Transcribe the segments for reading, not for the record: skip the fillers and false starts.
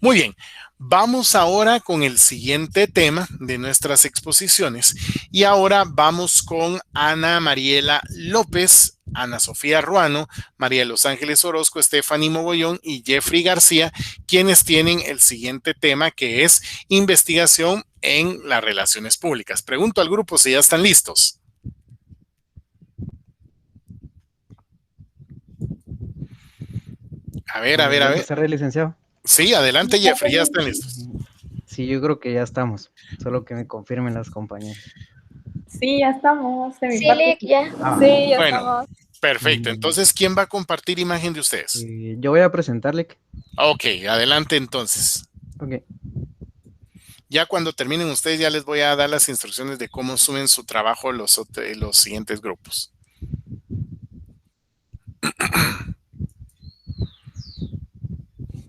Muy bien, vamos ahora con el siguiente tema de nuestras exposiciones y ahora vamos con Ana Mariela López, Ana Sofía Ruano, María de los Ángeles Orozco, Stephanie Mogollón y Jeffrey García, quienes tienen el siguiente tema que es investigación en las relaciones públicas. Pregunto al grupo si ya están listos. A ver, a ver, a ver. Buenas tardes, licenciado. Sí, adelante Jeffrey, ya están listos. Sí, yo creo que ya estamos. Solo que me confirmen las compañeras. Sí, ya estamos, de mi Sí, parte. Lick, ya. Sí, ya Bueno, estamos. perfecto. Mm, Entonces, ¿quién va a compartir imagen de ustedes? yo voy a presentarle. Ok, adelante entonces. Ok. Ya cuando terminen ustedes, ya les voy a dar las instrucciones de cómo suben su trabajo los siguientes grupos.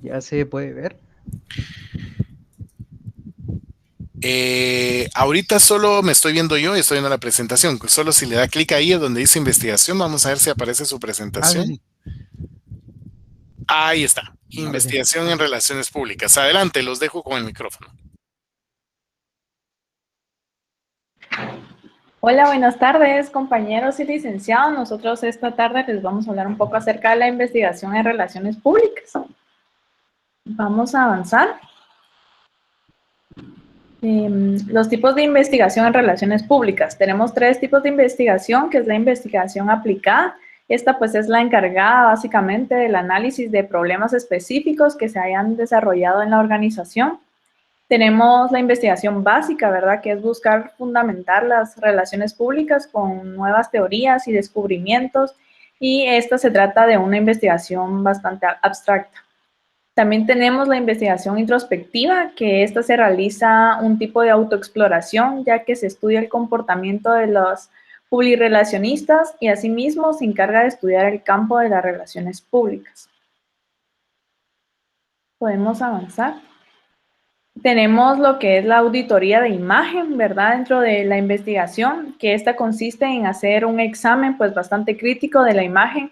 Ya se puede ver. Ahorita solo me estoy viendo yo y estoy viendo la presentación. Solo si le da clic ahí donde dice investigación, vamos a ver si aparece su Ah, sí, presentación. sí. Ahí está, Ahora sí. investigación en relaciones públicas. Adelante, los dejo con el micrófono. Hola, buenas tardes, compañeros y licenciados. Nosotros esta tarde les vamos a hablar un poco acerca de la investigación en relaciones públicas. Vamos a avanzar. Los tipos de investigación en relaciones públicas. Tenemos tres tipos de investigación, que es la investigación aplicada. Esta pues es la encargada básicamente del análisis de problemas específicos que se hayan desarrollado en la organización. Tenemos la investigación básica, ¿verdad? Que es buscar fundamentar las relaciones públicas con nuevas teorías y descubrimientos, y esta se trata de una investigación bastante abstracta. También tenemos la investigación introspectiva, que esta se realiza un tipo de autoexploración, ya que se estudia el comportamiento de los publirelacionistas y asimismo se encarga de estudiar el campo de las relaciones públicas. Podemos avanzar. Tenemos lo que es la auditoría de imagen, ¿verdad? Dentro de la investigación, que esta consiste en hacer un examen pues bastante crítico de la imagen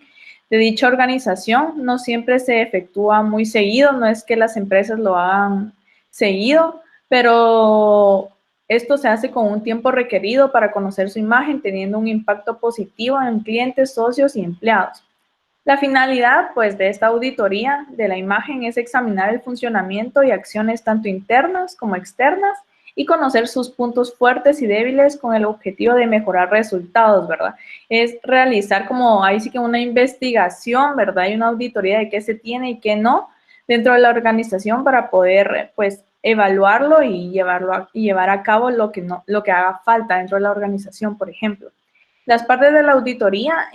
de dicha organización. No siempre se efectúa muy seguido, no es que las empresas lo hagan seguido, pero esto se hace con un tiempo requerido para conocer su imagen, teniendo un impacto positivo en clientes, socios y empleados. La finalidad, pues, de esta auditoría de la imagen es examinar el funcionamiento y acciones tanto internas como externas y conocer sus puntos fuertes y débiles con el objetivo de mejorar resultados, ¿verdad? Es realizar como ahí sí que una investigación, ¿verdad? Y una auditoría de qué se tiene y qué no dentro de la organización para poder, pues, evaluarlo y llevar a cabo lo que haga falta dentro de la organización, por ejemplo. Las partes de la auditoría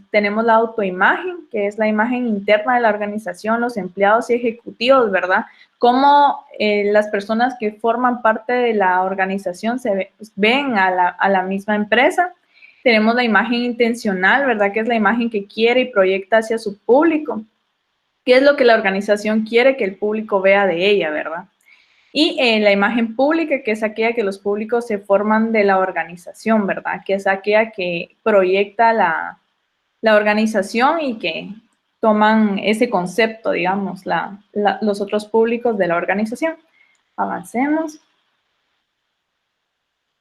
tenemos la autoimagen, que es la imagen interna de la organización, los empleados y ejecutivos, ¿verdad? Cómo las personas que forman parte de la organización ven a la misma empresa. Tenemos la imagen intencional, ¿verdad? Que es la imagen que quiere y proyecta hacia su público. ¿Qué es lo que la organización quiere que el público vea de ella, ¿verdad? Y la imagen pública, que es aquella que los públicos se forman de la organización, ¿verdad? Que es aquella que proyecta la organización y que toman ese concepto, digamos, los otros públicos de la organización. Avancemos.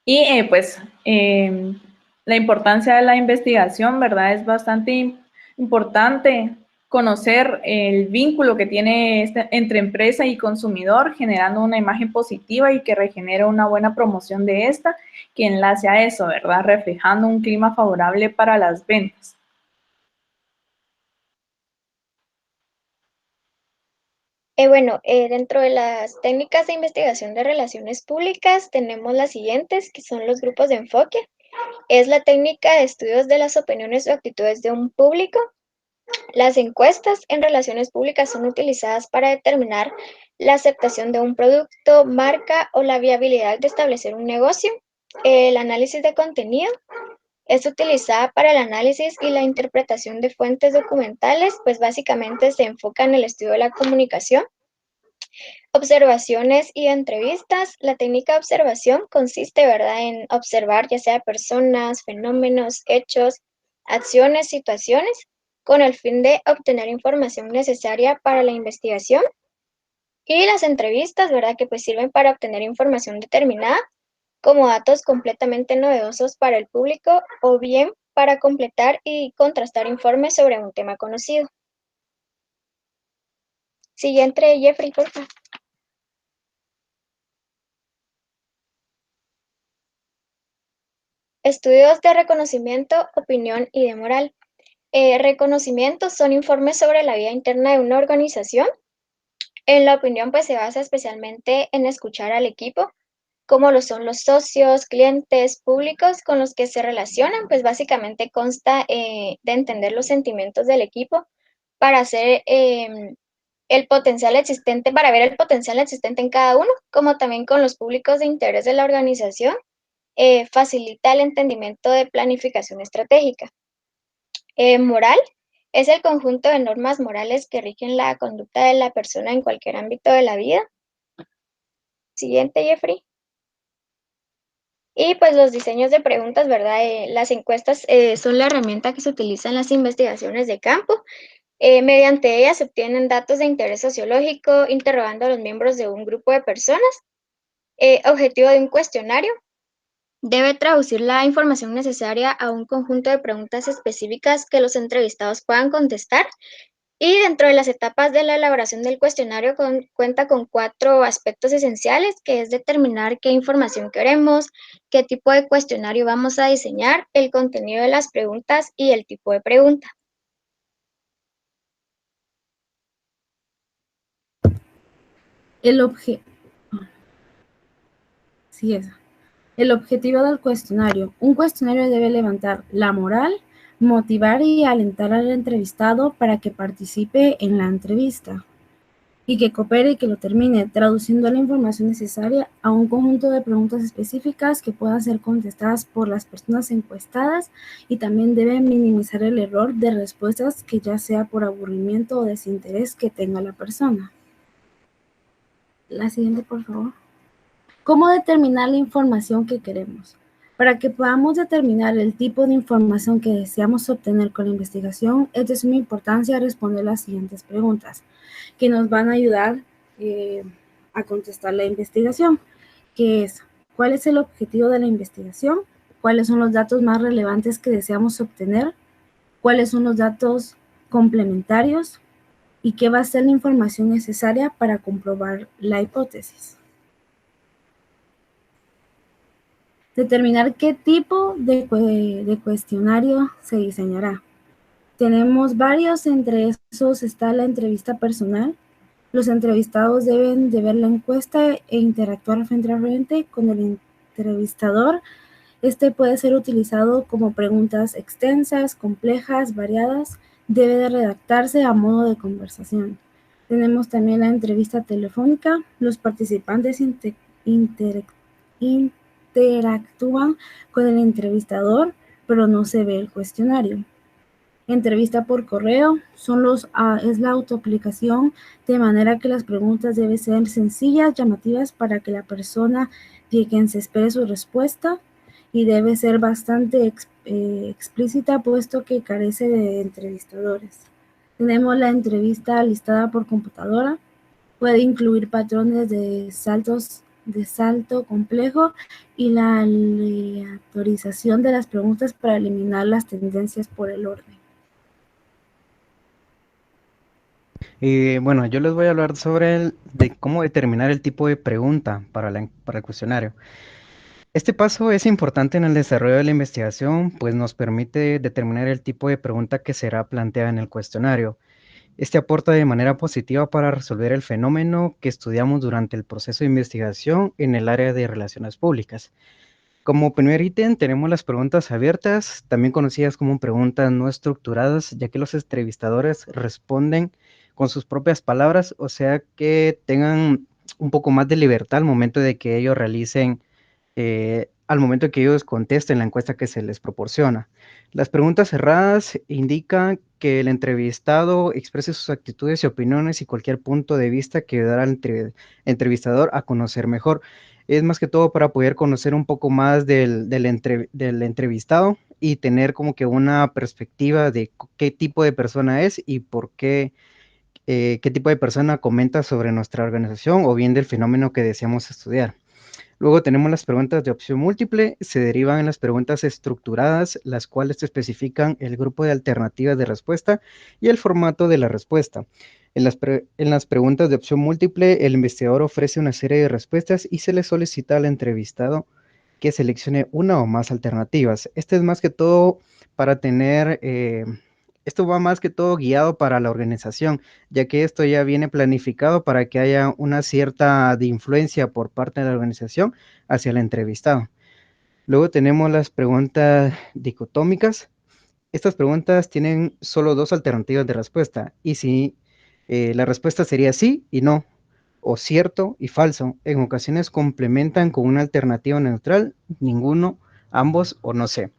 Y la importancia de la investigación, ¿verdad? Es bastante importante conocer el vínculo que tiene entre empresa y consumidor, generando una imagen positiva y que regenere una buena promoción de esta, que enlace a eso, ¿verdad? Reflejando un clima favorable para las ventas. Dentro de las técnicas de investigación de relaciones públicas tenemos las siguientes, que son los grupos de enfoque. Es la técnica de estudios de las opiniones o actitudes de un público. Las encuestas en relaciones públicas son utilizadas para determinar la aceptación de un producto, marca o la viabilidad de establecer un negocio. El análisis de contenido es utilizada para el análisis y la interpretación de fuentes documentales, pues básicamente se enfoca en el estudio de la comunicación. Observaciones y entrevistas. La técnica de observación consiste, ¿verdad?, en observar ya sea personas, fenómenos, hechos, acciones, situaciones, con el fin de obtener información necesaria para la investigación. Y las entrevistas, ¿verdad? Que pues sirven para obtener información determinada, como datos completamente novedosos para el público o bien para completar y contrastar informes sobre un tema conocido. Siguiente, Jeffrey, por favor. Estudios de reconocimiento, opinión y de moral. Reconocimientos son informes sobre la vida interna de una organización. En la opinión, pues se basa especialmente en escuchar al equipo, como lo son los socios, clientes, públicos con los que se relacionan, pues básicamente consta de entender los sentimientos del equipo para hacer el potencial existente, para ver el potencial existente en cada uno, como también con los públicos de interés de la organización, facilita el entendimiento de planificación estratégica. Moral es el conjunto de normas morales que rigen la conducta de la persona en cualquier ámbito de la vida. Siguiente, Jeffrey. Y pues los diseños de preguntas, ¿verdad? Las encuestas son la herramienta que se utiliza en las investigaciones de campo. Mediante ellas se obtienen datos de interés sociológico, interrogando a los miembros de un grupo de personas. Objetivo de un cuestionario. Debe traducir la información necesaria a un conjunto de preguntas específicas que los entrevistados puedan contestar. Y dentro de las etapas de la elaboración del cuestionario cuenta con 4 aspectos esenciales, que es determinar qué información queremos, qué tipo de cuestionario vamos a diseñar, el contenido de las preguntas y el tipo de pregunta. El objetivo del cuestionario. Un cuestionario debe levantar la moral, motivar y alentar al entrevistado para que participe en la entrevista y que coopere y que lo termine, traduciendo la información necesaria a un conjunto de preguntas específicas que puedan ser contestadas por las personas encuestadas, y también debe minimizar el error de respuestas, que ya sea por aburrimiento o desinterés que tenga la persona. La siguiente, por favor. ¿Cómo determinar la información que queremos? Para que podamos determinar el tipo de información que deseamos obtener con la investigación, es de suma importancia responder las siguientes preguntas, que nos van a ayudar a contestar la investigación, que es: ¿cuál es el objetivo de la investigación? ¿Cuáles son los datos más relevantes que deseamos obtener? ¿Cuáles son los datos complementarios? ¿Y qué va a ser la información necesaria para comprobar la hipótesis? Determinar qué tipo de cuestionario se diseñará. Tenemos varios, entre esos está la entrevista personal. Los entrevistados deben de ver la encuesta e interactuar frente a frente con el entrevistador. Este puede ser utilizado como preguntas extensas, complejas, variadas. Debe de redactarse a modo de conversación. Tenemos también la entrevista telefónica. Los participantes interactúan con el entrevistador, pero no se ve el cuestionario. Entrevista por correo es la autoaplicación, de manera que las preguntas deben ser sencillas, llamativas, para que la persona de quien se espere su respuesta, y debe ser bastante explícita, puesto que carece de entrevistadores. Tenemos la entrevista listada por computadora. Puede incluir patrones de salto complejo y la aleatorización de las preguntas para eliminar las tendencias por el orden. Bueno, yo les voy a hablar sobre de cómo determinar el tipo de pregunta para el cuestionario. Este paso es importante en el desarrollo de la investigación, pues nos permite determinar el tipo de pregunta que será planteada en el cuestionario. Este aporta de manera positiva para resolver el fenómeno que estudiamos durante el proceso de investigación en el área de relaciones públicas. Como primer ítem tenemos las preguntas abiertas, también conocidas como preguntas no estructuradas, ya que los entrevistadores responden con sus propias palabras, o sea que tengan un poco más de libertad al momento de que ellos realicen, al momento de que ellos contesten la encuesta que se les proporciona. Las preguntas cerradas indican que el entrevistado exprese sus actitudes y opiniones y cualquier punto de vista que dará al entrevistador a conocer mejor. Es más que todo para poder conocer un poco más del entrevistado y tener como que una perspectiva de qué tipo de persona es y por qué qué tipo de persona comenta sobre nuestra organización o bien del fenómeno que deseamos estudiar. Luego tenemos las preguntas de opción múltiple, se derivan en las preguntas estructuradas, las cuales especifican el grupo de alternativas de respuesta y el formato de la respuesta. En las preguntas de opción múltiple, el investigador ofrece una serie de respuestas y se le solicita al entrevistado que seleccione una o más alternativas. Este es más que todo para tener, esto va más que todo guiado para la organización, ya que esto ya viene planificado para que haya una cierta de influencia por parte de la organización hacia el entrevistado. Luego tenemos las preguntas dicotómicas. Estas preguntas tienen solo dos alternativas de respuesta y si la respuesta sería sí y no, o cierto y falso. En ocasiones complementan con una alternativa neutral, ninguno, ambos o no sé.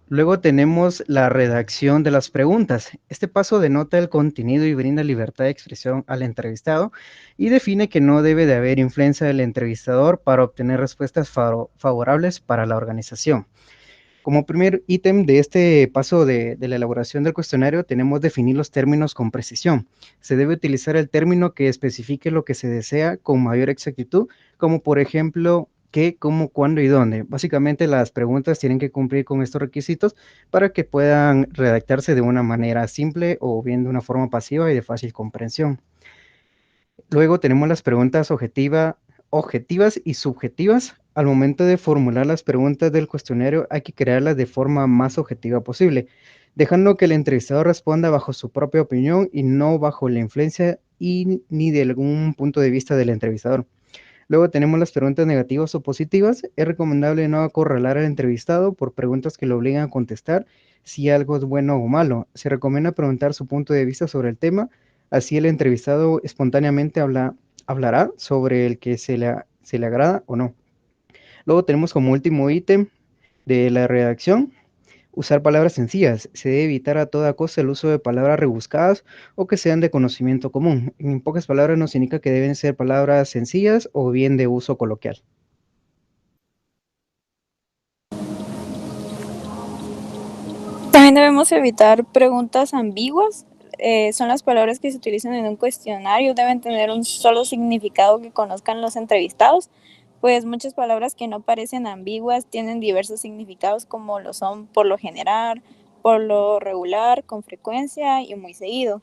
Luego tenemos la redacción de las preguntas. Este paso denota el contenido y brinda libertad de expresión al entrevistado y define que no debe de haber influencia del entrevistador para obtener respuestas favorables para la organización. Como primer ítem de este paso de la elaboración del cuestionario, tenemos definir los términos con precisión. Se debe utilizar el término que especifique lo que se desea con mayor exactitud, como por ejemplo, qué, cómo, cuándo y dónde. Básicamente las preguntas tienen que cumplir con estos requisitos para que puedan redactarse de una manera simple o bien de una forma pasiva y de fácil comprensión. Luego tenemos las preguntas objetivas y subjetivas. Al momento de formular las preguntas del cuestionario hay que crearlas de forma más objetiva posible, dejando que el entrevistador responda bajo su propia opinión y no bajo la influencia ni de algún punto de vista del entrevistador. Luego tenemos las preguntas negativas o positivas. Es recomendable no acorralar al entrevistado por preguntas que lo obligan a contestar si algo es bueno o malo. Se recomienda preguntar su punto de vista sobre el tema, así el entrevistado espontáneamente hablará sobre el que se le agrada o no. Luego tenemos como último ítem de la redacción, usar palabras sencillas. Se debe evitar a toda costa el uso de palabras rebuscadas o que sean de conocimiento común. En pocas palabras nos indica que deben ser palabras sencillas o bien de uso coloquial. También debemos evitar preguntas ambiguas. Son las palabras que se utilizan en un cuestionario, deben tener un solo significado que conozcan los entrevistados, pues muchas palabras que no parecen ambiguas tienen diversos significados como lo son por lo general, por lo regular, con frecuencia y muy seguido.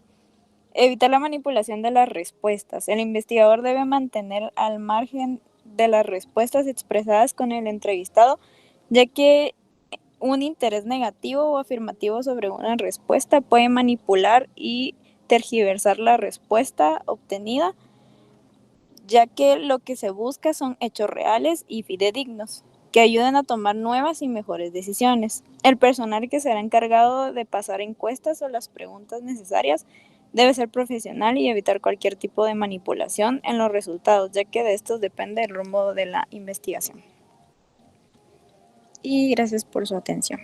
Evitar la manipulación de las respuestas. El investigador debe mantener al margen de las respuestas expresadas con el entrevistado, ya que un interés negativo o afirmativo sobre una respuesta puede manipular y tergiversar la respuesta obtenida, ya que lo que se busca son hechos reales y fidedignos que ayuden a tomar nuevas y mejores decisiones. El personal que será encargado de pasar encuestas o las preguntas necesarias debe ser profesional y evitar cualquier tipo de manipulación en los resultados, ya que de estos depende el rumbo de la investigación. Y gracias por su atención.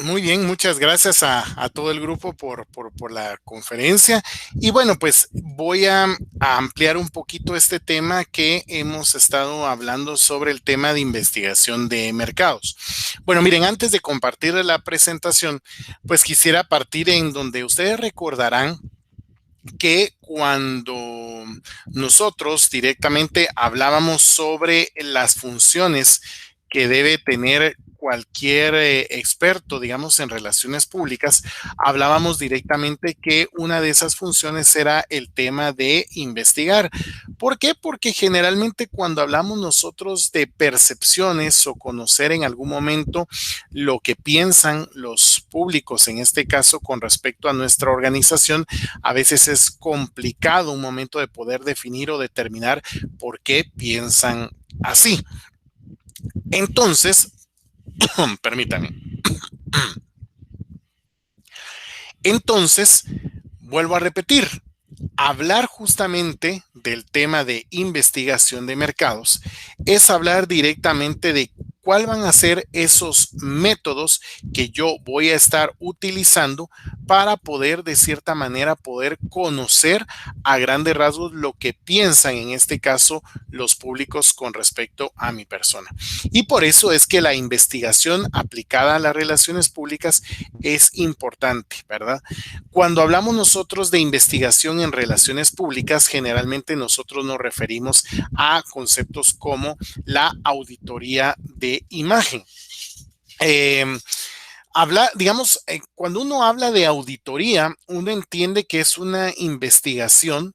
Muy bien, muchas gracias a todo el grupo por la conferencia. Y bueno, pues voy a ampliar un poquito este tema que hemos estado hablando sobre el tema de investigación de mercados. Bueno, miren, antes de compartir la presentación, pues quisiera partir en donde ustedes recordarán que cuando nosotros directamente hablábamos sobre las funciones que debe tener cualquier experto, digamos, en relaciones públicas, hablábamos directamente que una de esas funciones era el tema de investigar. ¿Por qué? Porque generalmente cuando hablamos nosotros de percepciones o conocer en algún momento lo que piensan los públicos, en este caso con respecto a nuestra organización, a veces es complicado un momento de poder definir o determinar por qué piensan así. Entonces, permítanme. Entonces, vuelvo a repetir, hablar justamente del tema de investigación de mercados es hablar directamente de cuáles van a ser esos métodos que yo voy a estar utilizando para poder, de cierta manera, poder conocer a grandes rasgos lo que piensan, en este caso, los públicos con respecto a mi persona. Y por eso es que la investigación aplicada a las relaciones públicas es importante, ¿verdad? Cuando hablamos nosotros de investigación en relaciones públicas, generalmente nosotros nos referimos a conceptos como la auditoría de imagen. Cuando uno habla de auditoría, uno entiende que es una investigación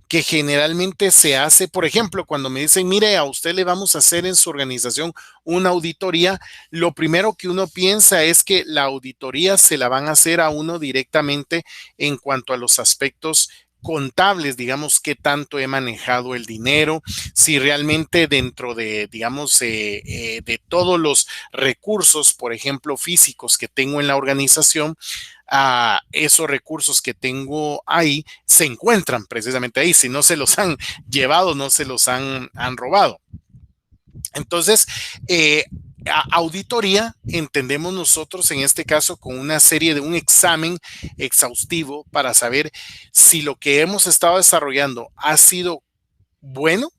que generalmente se hace, por ejemplo, cuando me dicen, mire, a usted le vamos a hacer en su organización una auditoría, lo primero que uno piensa es que la auditoría se la van a hacer a uno directamente en cuanto a los aspectos contables, digamos, qué tanto he manejado el dinero, si realmente dentro de, digamos, de todos los recursos, por ejemplo, físicos que tengo en la organización, esos recursos que tengo ahí se encuentran precisamente ahí. Si no se los han llevado, no se los han robado. Entonces, auditoría entendemos nosotros en este caso con una serie de un examen exhaustivo para saber si lo que hemos estado desarrollando ha sido bueno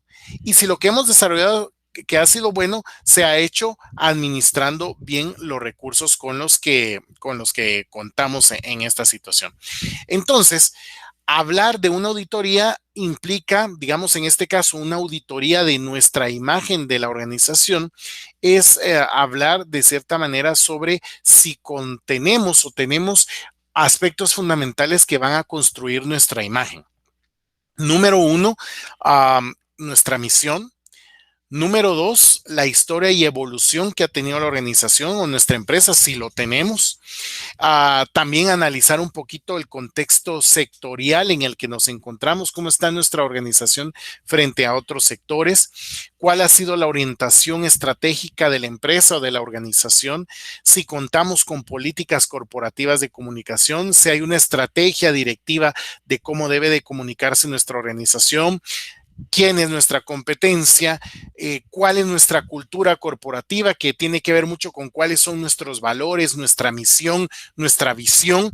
y si lo que hemos desarrollado que ha sido bueno se ha hecho administrando bien los recursos con los que contamos en esta situación. Entonces, hablar de una auditoría implica, digamos, en este caso, una auditoría de nuestra imagen de la organización, es hablar de cierta manera sobre si contenemos o tenemos aspectos fundamentales que van a construir nuestra imagen. Número uno, nuestra misión. Número dos, la historia y evolución que ha tenido la organización o nuestra empresa, si lo tenemos. También analizar un poquito el contexto sectorial en el que nos encontramos, cómo está nuestra organización frente a otros sectores, cuál ha sido la orientación estratégica de la empresa o de la organización, si contamos con políticas corporativas de comunicación, si hay una estrategia directiva de cómo debe de comunicarse nuestra organización, quién es nuestra competencia, cuál es nuestra cultura corporativa, que tiene que ver mucho con cuáles son nuestros valores, nuestra misión, nuestra visión,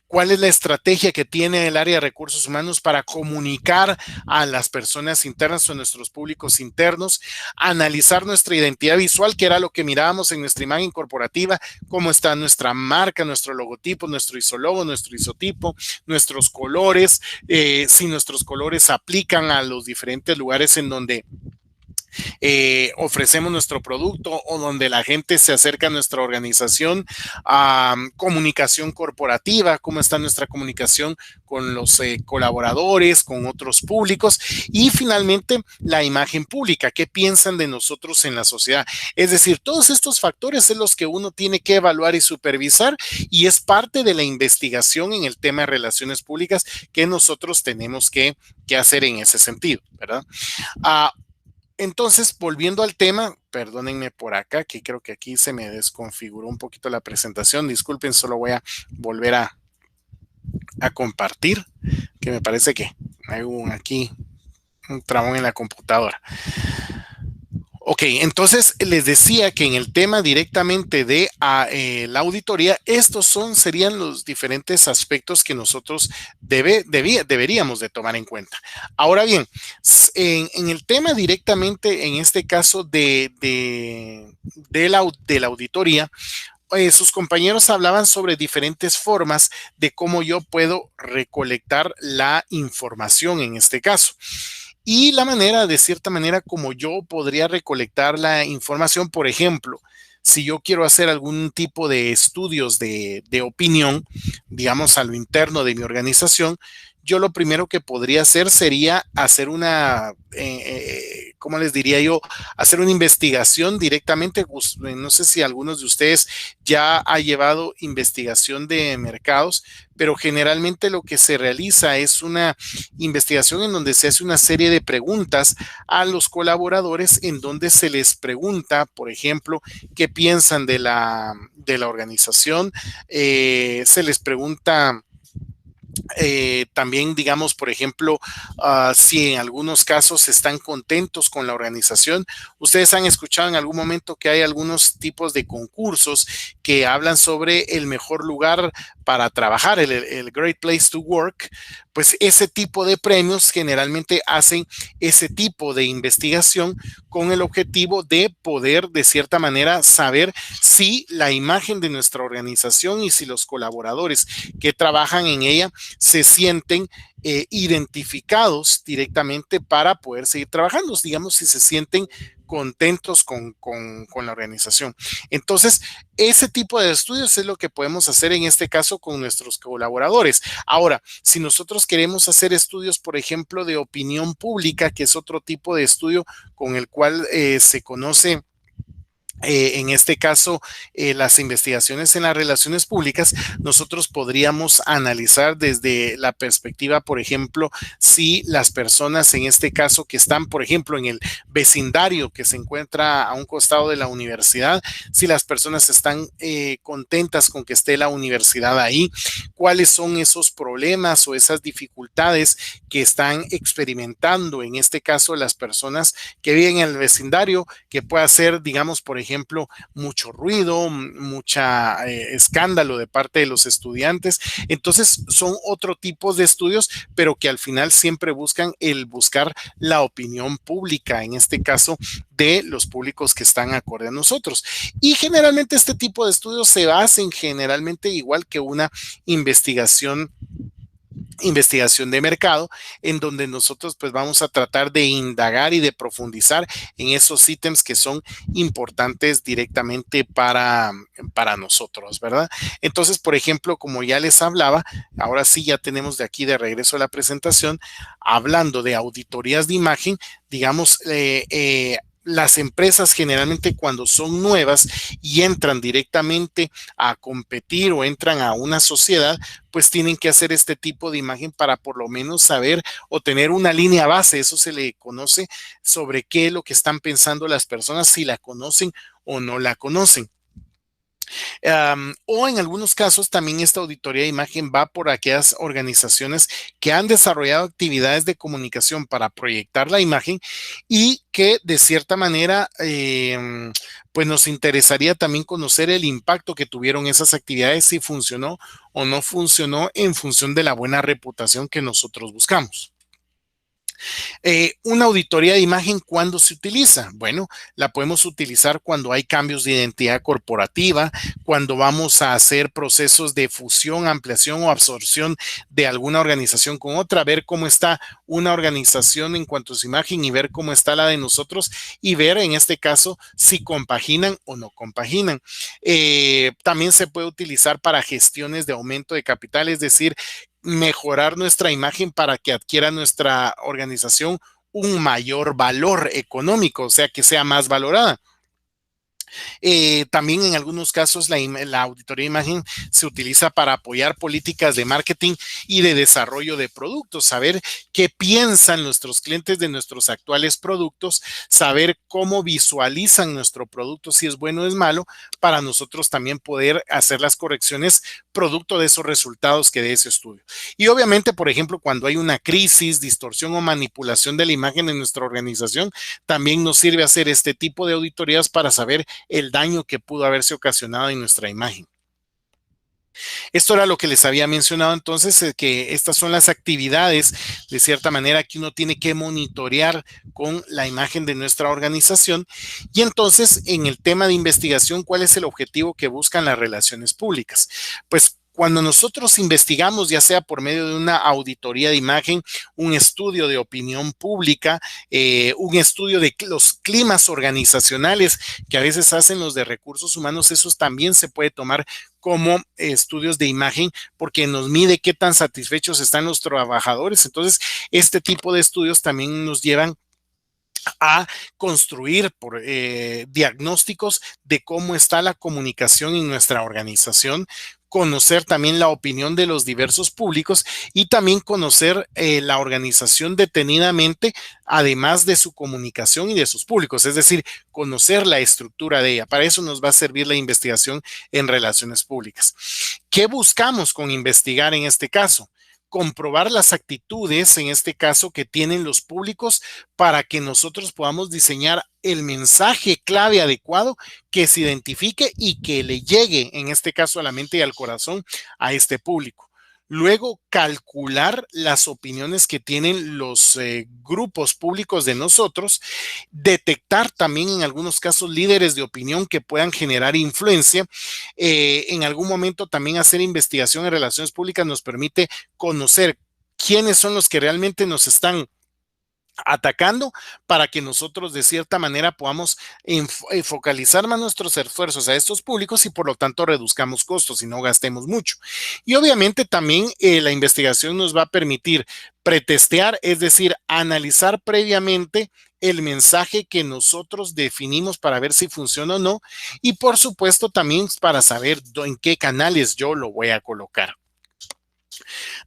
cuál es la estrategia que tiene el área de recursos humanos para comunicar a las personas internas o a nuestros públicos internos, analizar nuestra identidad visual, que era lo que mirábamos en nuestra imagen corporativa, cómo está nuestra marca, nuestro logotipo, nuestro isologo, nuestro isotipo, nuestros colores, si nuestros colores aplican a los diferentes lugares en donde ofrecemos nuestro producto o donde la gente se acerca a nuestra organización, comunicación corporativa, cómo está nuestra comunicación con los colaboradores, con otros públicos y finalmente la imagen pública, qué piensan de nosotros en la sociedad. Es decir, todos estos factores son los que uno tiene que evaluar y supervisar y es parte de la investigación en el tema de relaciones públicas que nosotros tenemos que hacer en ese sentido, ¿verdad? Entonces, volviendo al tema, perdónenme por acá, que creo que aquí se me desconfiguró un poquito la presentación. Disculpen, solo voy a volver a compartir, que me parece que hay aquí un trabón en la computadora. Ok, entonces les decía que en el tema directamente de la auditoría, estos serían los diferentes aspectos que nosotros deberíamos de tomar en cuenta. Ahora bien, en el tema directamente, en este caso de la auditoría, sus compañeros hablaban sobre diferentes formas de cómo yo puedo recolectar la información en este caso. Y la manera, de cierta manera, como yo podría recolectar la información, por ejemplo, si yo quiero hacer algún tipo de estudios de opinión, digamos, a lo interno de mi organización, yo lo primero que podría hacer sería hacer una, ¿cómo les diría yo? Hacer una investigación directamente. No sé si algunos de ustedes ya ha llevado investigación de mercados, pero generalmente lo que se realiza es una investigación en donde se hace una serie de preguntas a los colaboradores en donde se les pregunta, por ejemplo, qué piensan de la organización, se les pregunta también, digamos, por ejemplo, si en algunos casos están contentos con la organización. Ustedes han escuchado en algún momento que hay algunos tipos de concursos que hablan sobre el mejor lugar para trabajar, el Great Place to Work, pues ese tipo de premios generalmente hacen ese tipo de investigación con el objetivo de poder de cierta manera saber si la imagen de nuestra organización y si los colaboradores que trabajan en ella se sienten identificados directamente para poder seguir trabajando, digamos, si se sienten contentos con la organización. Entonces, ese tipo de estudios es lo que podemos hacer en este caso con nuestros colaboradores. Ahora, si nosotros queremos hacer estudios, por ejemplo, de opinión pública, que es otro tipo de estudio con el cual se conoce en este caso, las investigaciones en las relaciones públicas, nosotros podríamos analizar desde la perspectiva, por ejemplo, si las personas en este caso que están, por ejemplo, en el vecindario que se encuentra a un costado de la universidad, si las personas están contentas con que esté la universidad ahí, cuáles son esos problemas o esas dificultades que están experimentando, en este caso, las personas que viven en el vecindario, que pueda ser, digamos, por ejemplo, mucho ruido, mucha escándalo de parte de los estudiantes. Entonces son otro tipo de estudios, pero que al final siempre buscan buscar la opinión pública, en este caso de los públicos que están acorde a nosotros. Y generalmente este tipo de estudios se hacen generalmente igual que una investigación de mercado, en donde nosotros pues vamos a tratar de indagar y de profundizar en esos ítems que son importantes directamente para nosotros, ¿verdad? Entonces, por ejemplo, como ya les hablaba, ahora sí ya tenemos de aquí de regreso a la presentación, hablando de auditorías de imagen, digamos, las empresas generalmente cuando son nuevas y entran directamente a competir o entran a una sociedad, pues tienen que hacer este tipo de imagen para por lo menos saber o tener una línea base, eso se le conoce, sobre qué es lo que están pensando las personas, si la conocen o no la conocen. O en algunos casos también esta auditoría de imagen va por aquellas organizaciones que han desarrollado actividades de comunicación para proyectar la imagen y que de cierta manera pues nos interesaría también conocer el impacto que tuvieron esas actividades, si funcionó o no funcionó en función de la buena reputación que nosotros buscamos. Una auditoría de imagen, ¿cuándo se utiliza? Bueno, la podemos utilizar cuando hay cambios de identidad corporativa, cuando vamos a hacer procesos de fusión, ampliación o absorción de alguna organización con otra, ver cómo está una organización en cuanto a su imagen y ver cómo está la de nosotros y ver en este caso si compaginan o no compaginan. También se puede utilizar para gestiones de aumento de capital, es decir, mejorar nuestra imagen para que adquiera nuestra organización un mayor valor económico, o sea, que sea más valorada. También en algunos casos la auditoría de imagen se utiliza para apoyar políticas de marketing y de desarrollo de productos, saber qué piensan nuestros clientes de nuestros actuales productos, saber cómo visualizan nuestro producto, si es bueno o es malo, para nosotros también poder hacer las correcciones producto de esos resultados que de ese estudio. Y obviamente, por ejemplo, cuando hay una crisis, distorsión o manipulación de la imagen de nuestra organización, también nos sirve hacer este tipo de auditorías para saber el daño que pudo haberse ocasionado en nuestra imagen. Esto era lo que les había mencionado entonces, que estas son las actividades de cierta manera que uno tiene que monitorear con la imagen de nuestra organización. Y entonces, en el tema de investigación, ¿cuál es el objetivo que buscan las relaciones públicas? Pues cuando nosotros investigamos, ya sea por medio de una auditoría de imagen, un estudio de opinión pública, un estudio de los climas organizacionales que a veces hacen los de recursos humanos, esos también se puede tomar como estudios de imagen porque nos mide qué tan satisfechos están los trabajadores. Entonces, este tipo de estudios también nos llevan a construir diagnósticos de cómo está la comunicación en nuestra organización, conocer también la opinión de los diversos públicos y también conocer la organización detenidamente, además de su comunicación y de sus públicos, es decir, conocer la estructura de ella. Para eso nos va a servir la investigación en relaciones públicas. ¿Qué buscamos con investigar en este caso? comprobar las actitudes, en este caso, que tienen los públicos para que nosotros podamos diseñar el mensaje clave adecuado que se identifique y que le llegue, en este caso, a la mente y al corazón a este público. Luego, calcular las opiniones que tienen los grupos públicos de nosotros, detectar también en algunos casos líderes de opinión que puedan generar influencia. En algún momento también hacer investigación en relaciones públicas nos permite conocer quiénes son los que realmente nos están atacando para que nosotros de cierta manera podamos focalizar más nuestros esfuerzos a estos públicos y por lo tanto reduzcamos costos y no gastemos mucho. Y obviamente también la investigación nos va a permitir pretestear, es decir, analizar previamente el mensaje que nosotros definimos para ver si funciona o no y por supuesto también para saber en qué canales yo lo voy a colocar.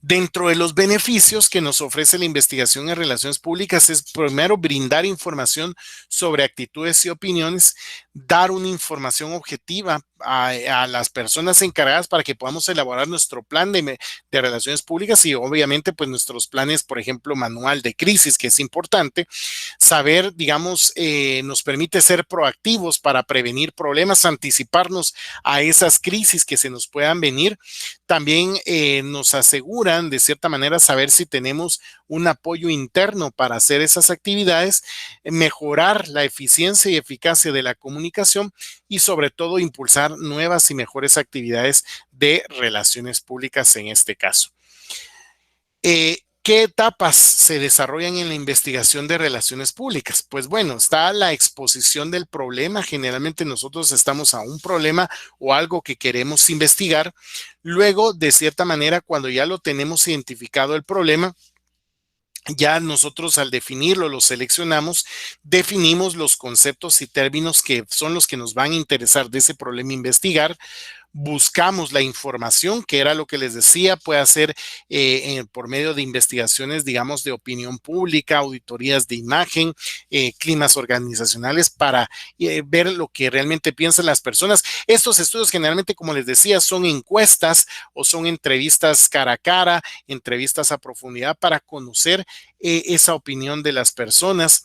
Dentro de los beneficios que nos ofrece la investigación en relaciones públicas es primero brindar información sobre actitudes y opiniones, dar una información objetiva a las personas encargadas para que podamos elaborar nuestro plan de relaciones públicas y obviamente pues nuestros planes, por ejemplo, manual de crisis, que es importante. Saber, digamos, nos permite ser proactivos para prevenir problemas, anticiparnos a esas crisis que se nos puedan venir. También nos aseguran, de cierta manera, saber si tenemos un apoyo interno para hacer esas actividades, mejorar la eficiencia y eficacia de la comunicación y sobre todo impulsar nuevas y mejores actividades de relaciones públicas en este caso. ¿Qué etapas se desarrollan en la investigación de relaciones públicas? Pues bueno, está la exposición del problema. Generalmente nosotros estamos a un problema o algo que queremos investigar. Luego, de cierta manera, cuando ya lo tenemos identificado el problema, ya nosotros al definirlo, lo seleccionamos, definimos los conceptos y términos que son los que nos van a interesar de ese problema investigar. Buscamos la información, que era lo que les decía, puede ser por medio de investigaciones, digamos, de opinión pública, auditorías de imagen, climas organizacionales para ver lo que realmente piensan las personas. Estos estudios generalmente, como les decía, son encuestas o son entrevistas cara a cara, entrevistas a profundidad para conocer esa opinión de las personas.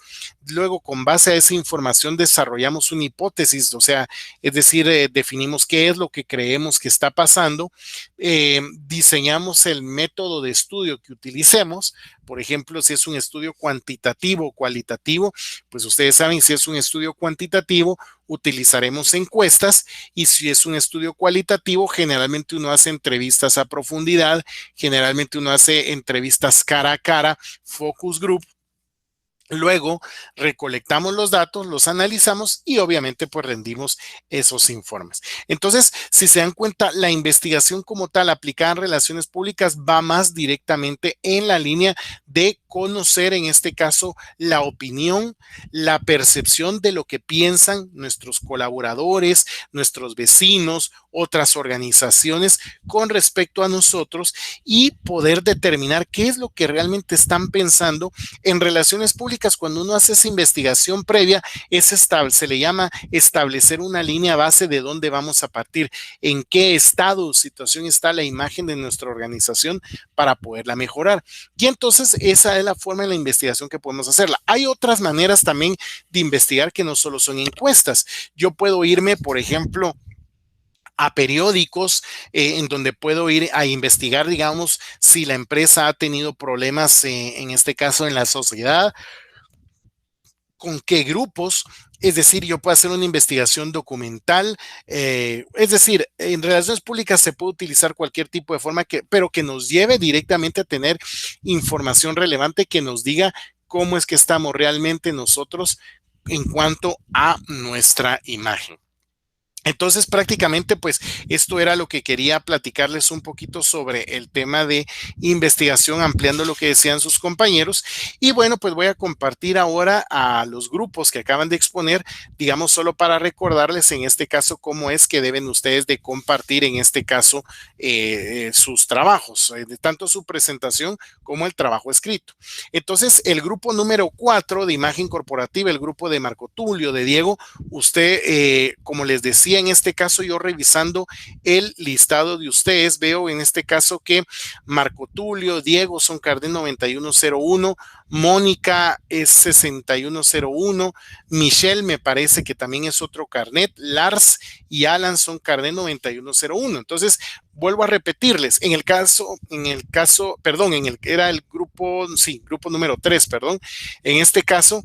Luego, con base a esa información, desarrollamos una hipótesis, o sea, es decir, definimos qué es lo que creemos que está pasando, diseñamos el método de estudio que utilicemos. Por ejemplo, si es un estudio cuantitativo o cualitativo, pues ustedes saben, si es un estudio cuantitativo, utilizaremos encuestas, y si es un estudio cualitativo, generalmente uno hace entrevistas a profundidad, generalmente uno hace entrevistas cara a cara, focus group. Luego recolectamos los datos, los analizamos y obviamente pues rendimos esos informes. Entonces, si se dan cuenta, la investigación como tal aplicada en relaciones públicas va más directamente en la línea de conocer, en este caso, la opinión, la percepción de lo que piensan nuestros colaboradores, nuestros vecinos, otras organizaciones con respecto a nosotros y poder determinar qué es lo que realmente están pensando en relaciones públicas. Cuando uno hace esa investigación previa, se le llama establecer una línea base de dónde vamos a partir, en qué estado o situación está la imagen de nuestra organización para poderla mejorar. Y entonces esa es la forma de la investigación que podemos hacerla. Hay otras maneras también de investigar que no solo son encuestas. Yo puedo irme, por ejemplo, a periódicos en donde puedo ir a investigar, digamos, si la empresa ha tenido problemas, en este caso en la sociedad, con qué grupos. Es decir, yo puedo hacer una investigación documental, es decir, en relaciones públicas se puede utilizar cualquier tipo de forma, pero que nos lleve directamente a tener información relevante que nos diga cómo es que estamos realmente nosotros en cuanto a nuestra imagen. Entonces, prácticamente, pues, esto era lo que quería platicarles un poquito sobre el tema de investigación, ampliando lo que decían sus compañeros. Y bueno, pues voy a compartir ahora a los grupos que acaban de exponer, digamos, solo para recordarles en este caso cómo es que deben ustedes de compartir en este caso sus trabajos, tanto su presentación como el trabajo escrito. Entonces, el grupo número 4 de imagen corporativa, el grupo de Marco Tulio, de Diego, usted, como les decía, en este caso yo revisando el listado de ustedes, veo en este caso que Marco Tulio, Diego son carnet 9101, Mónica es 6101, Michelle me parece que también es otro carnet, Lars y Alan son carnet 9101. Entonces, vuelvo a repetirles, era el grupo, sí, grupo número 3, perdón, en este caso,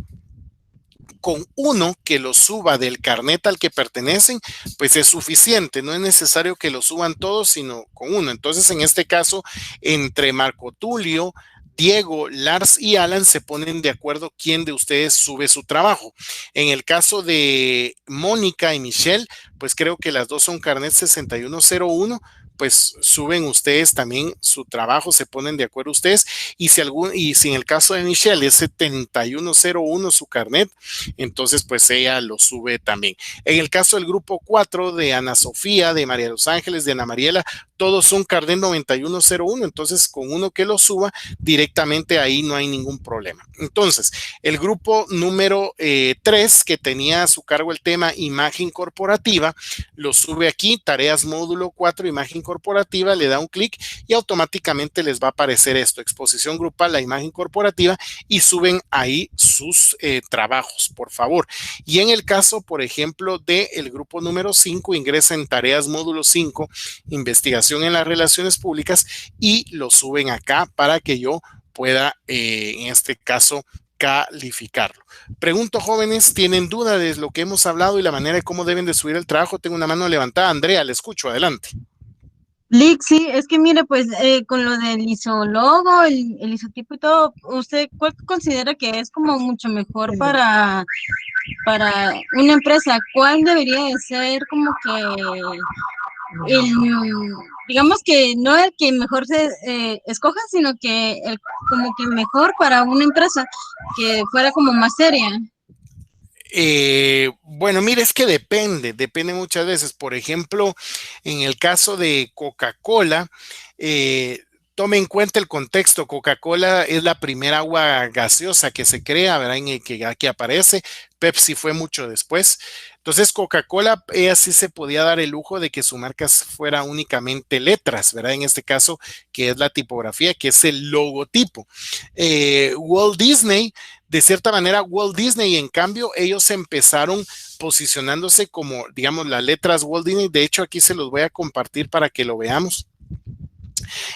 con uno que lo suba del carnet al que pertenecen, pues es suficiente. No es necesario que lo suban todos, sino con uno. Entonces, en este caso, entre Marco Tulio, Diego, Lars y Alan se ponen de acuerdo quién de ustedes sube su trabajo. En el caso de Mónica y Michelle, pues creo que las dos son carnet 6101, pues suben ustedes también su trabajo, se ponen de acuerdo ustedes, y si en el caso de Michelle es 7101 su carnet, entonces pues ella lo sube también. En el caso del grupo 4 de Ana Sofía, de María Los Ángeles, de Ana Mariela, todos son carnet 9101, entonces con uno que lo suba directamente ahí no hay ningún problema. Entonces, el grupo número 3, que tenía a su cargo el tema imagen corporativa, lo sube aquí, tareas módulo 4, imagen corporativa, le da un clic y automáticamente les va a aparecer esto, exposición grupal, la imagen corporativa, y suben ahí sus trabajos, por favor. Y en el caso, por ejemplo, del grupo número 5, ingresa en tareas módulo 5, investigación en las relaciones públicas, y lo suben acá para que yo pueda, en este caso, calificarlo. Pregunto, jóvenes, ¿tienen duda de lo que hemos hablado y la manera de cómo deben de subir el trabajo? Tengo una mano levantada. Andrea, le escucho, adelante. Lick, sí, es que mire, pues con lo del isólogo, el isotipo y todo, ¿usted cuál considera que es como mucho mejor para una empresa? ¿Cuál debería de ser como que digamos que no el que mejor se escoja, sino que como que mejor para una empresa que fuera como más seria? Bueno, mire, es que depende muchas veces. Por ejemplo, en el caso de Coca-Cola, tome en cuenta el contexto. Coca-Cola es la primera agua gaseosa que se crea, ¿verdad? En el que aquí aparece. Pepsi fue mucho después. Entonces, Coca-Cola, ella sí se podía dar el lujo de que su marca fuera únicamente letras, ¿verdad? En este caso, que es la tipografía, que es el logotipo. Walt Disney, de cierta manera, Walt Disney, en cambio, ellos empezaron posicionándose como, digamos, las letras Walt Disney. De hecho, aquí se los voy a compartir para que lo veamos.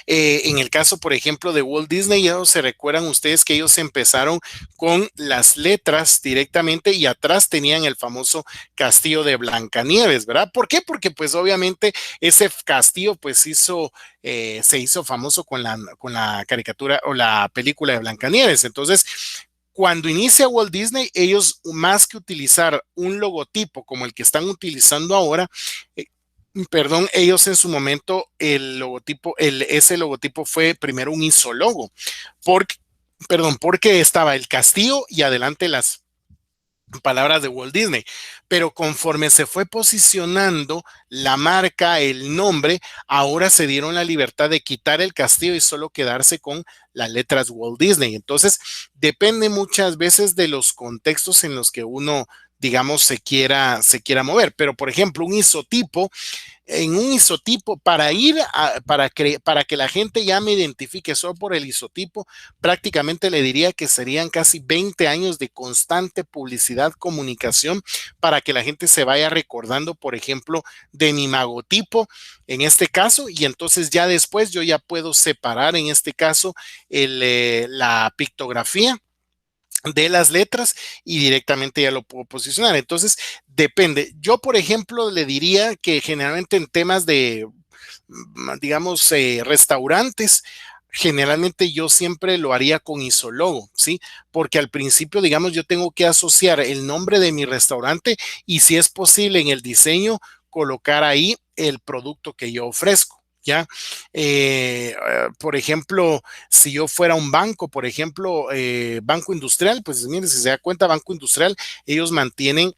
En el caso, por ejemplo, de Walt Disney, ya se recuerdan ustedes que ellos empezaron con las letras directamente y atrás tenían el famoso castillo de Blancanieves, ¿verdad? ¿Por qué? Porque pues obviamente ese castillo pues se hizo famoso con la caricatura o la película de Blancanieves. Entonces, cuando inicia Walt Disney, ellos más que utilizar un logotipo como el que están utilizando ahora, ellos en su momento, ese logotipo fue primero un isólogo, porque estaba el castillo y adelante las palabras de Walt Disney, pero conforme se fue posicionando la marca, el nombre, ahora se dieron la libertad de quitar el castillo y solo quedarse con las letras Walt Disney. Entonces, depende muchas veces de los contextos en los que uno, digamos, se quiera mover. Pero, por ejemplo, en un isotipo, para que la gente ya me identifique solo por el isotipo, prácticamente le diría que serían casi 20 años de constante publicidad, comunicación, para que la gente se vaya recordando, por ejemplo, de mi magotipo en este caso, y entonces ya después yo ya puedo separar en este caso la pictografía de las letras y directamente ya lo puedo posicionar. Entonces, depende. Yo, por ejemplo, le diría que generalmente en temas de, digamos, restaurantes, generalmente yo siempre lo haría con isólogo, ¿sí? Porque al principio, digamos, yo tengo que asociar el nombre de mi restaurante y si es posible en el diseño, colocar ahí el producto que yo ofrezco. ¿Ya? Por ejemplo, si yo fuera un banco, por ejemplo, Banco Industrial, pues miren, si se da cuenta, Banco Industrial, ellos mantienen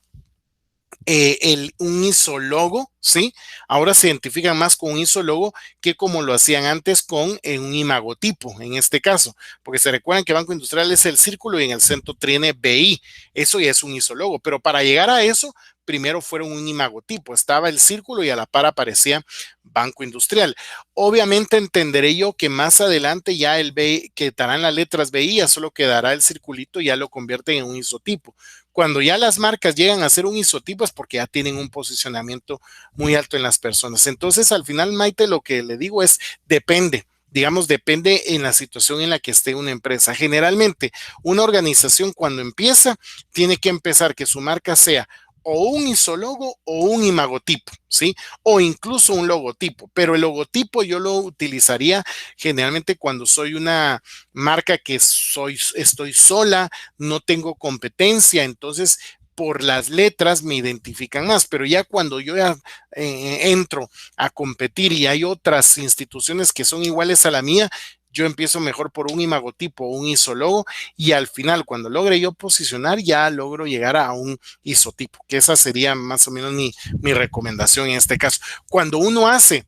un isólogo, ¿sí? Ahora se identifican más con un isólogo que como lo hacían antes con un imagotipo, en este caso, porque se recuerdan que Banco Industrial es el círculo y en el centro tiene BI, eso ya es un isólogo, pero para llegar a eso, primero fueron un imagotipo, estaba el círculo y a la par aparecía Banco Industrial. Obviamente entenderé yo que más adelante ya el B, quedarán las letras BI, ya solo quedará el circulito y ya lo convierten en un isotipo. Cuando ya las marcas llegan a ser un isotipo es porque ya tienen un posicionamiento muy alto en las personas. Entonces, al final, Maite, lo que le digo es, depende. Digamos, depende en la situación en la que esté una empresa. Generalmente, una organización cuando empieza, tiene que empezar que su marca sea o un isólogo o un imagotipo, ¿sí? O incluso un logotipo, pero el logotipo yo lo utilizaría generalmente cuando soy una marca que estoy sola, no tengo competencia, entonces por las letras me identifican más, pero ya cuando yo ya entro a competir y hay otras instituciones que son iguales a la mía, yo empiezo mejor por un imagotipo o un isólogo y al final cuando logre yo posicionar ya logro llegar a un isotipo, que esa sería más o menos mi recomendación en este caso. Cuando uno hace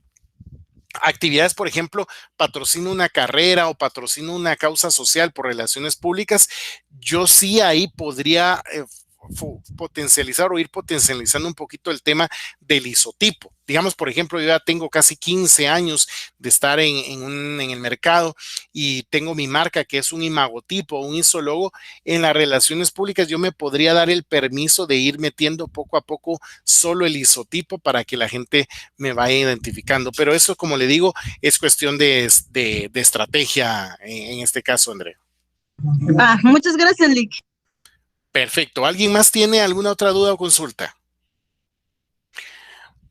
actividades, por ejemplo, patrocino una carrera o patrocino una causa social por relaciones públicas, yo sí ahí podría potencializar o ir potencializando un poquito el tema del isotipo. Digamos, por ejemplo, yo ya tengo casi 15 años de estar en el mercado y tengo mi marca que es un imagotipo, un isólogo. En las relaciones públicas yo me podría dar el permiso de ir metiendo poco a poco solo el isotipo para que la gente me vaya identificando. Pero eso, como le digo, es cuestión de estrategia en este caso, Andrea. Muchas gracias, Lick. Perfecto. ¿Alguien más tiene alguna otra duda o consulta?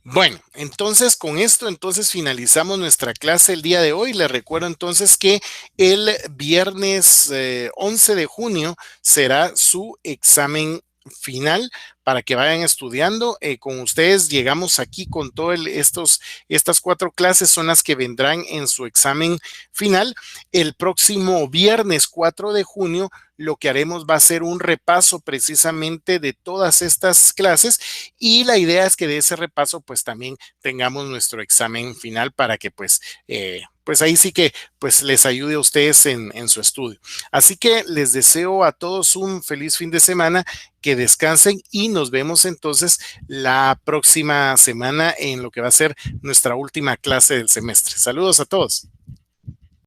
Bueno, entonces con esto finalizamos nuestra clase el día de hoy. Les recuerdo entonces que el viernes 11 de junio será su examen final para que vayan estudiando. Con ustedes llegamos aquí con estas 4 clases son las que vendrán en su examen final. El próximo viernes 4 de junio lo que haremos va a ser un repaso precisamente de todas estas clases y la idea es que de ese repaso pues también tengamos nuestro examen final para que pues ahí sí que pues les ayude a ustedes en su estudio. Así que les deseo a todos un feliz fin de semana, que descansen y nos vemos entonces la próxima semana en lo que va a ser nuestra última clase del semestre. Saludos a todos.